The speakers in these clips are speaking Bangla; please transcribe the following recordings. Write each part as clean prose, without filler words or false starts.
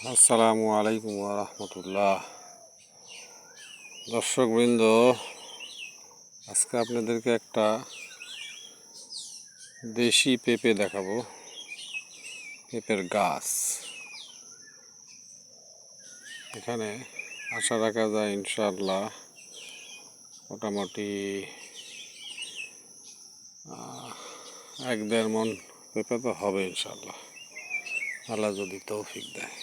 আসসালামু আলাইকুম ওয়া রাহমাতুল্লাহ। দর্শকবৃন্দ, আজকে আপনাদেরকে একটা দেশি পেঁপে দেখাবো। পেঁপের গাছ এখানে আশা রাখা যায় ইনশাআল্লাহ মোটামুটি 1-1.5 মণ পেঁপে তো হবে ইনশাআল্লাহ, আল্লাহ যদি তৌফিক দেয়।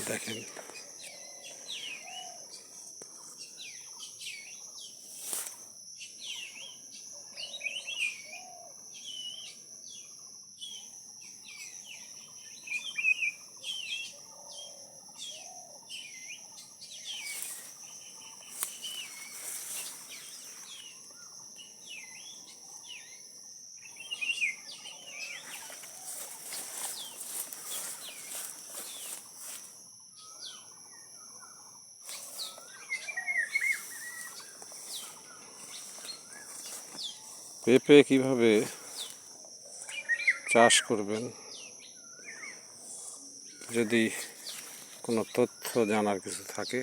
দেখেন পেঁপে কিভাবে চাষ করবেন, যদি কোনো তথ্য জানার কিছু থাকে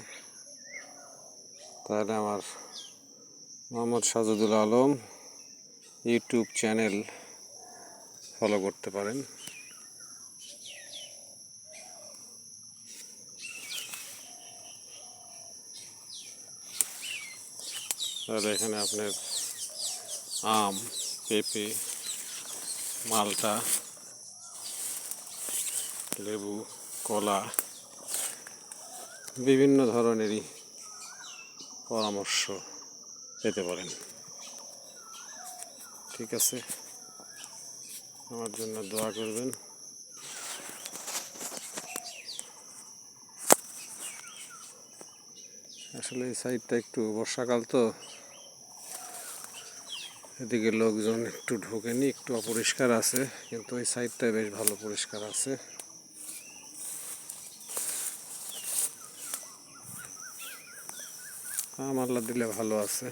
তাহলে আমার Mohammad Sajedul Alam YouTube channel follow করতে পারেন। তাহলে এখানে আপনার আম, পেঁপে, মালটা, লেবু, কলা, বিভিন্ন ধরনেরই পরামর্শ পেতে পারেন। ঠিক আছে, আমার জন্য দোয়া করবেন। আসলে এই সাইডটা একটু বর্ষাকাল তো, এদিকে লোকজন একটু ঢোকেনি, একটু অপরিষ্কার আছে, কিন্তু এই সাইডটা বেশ ভালো পরিষ্কার আছে। আম আল্লাহ দিলে ভালো আছে।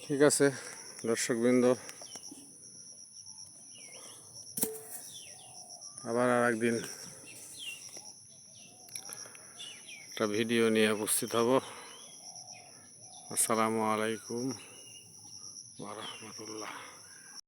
ঠিক আছে দর্শকবৃন্দ, আবার একদিন একটা ভিডিও নিয়ে উপস্থিত হব। আসসালামু আলাইকুম ওয়া রাহমাতুল্লাহ।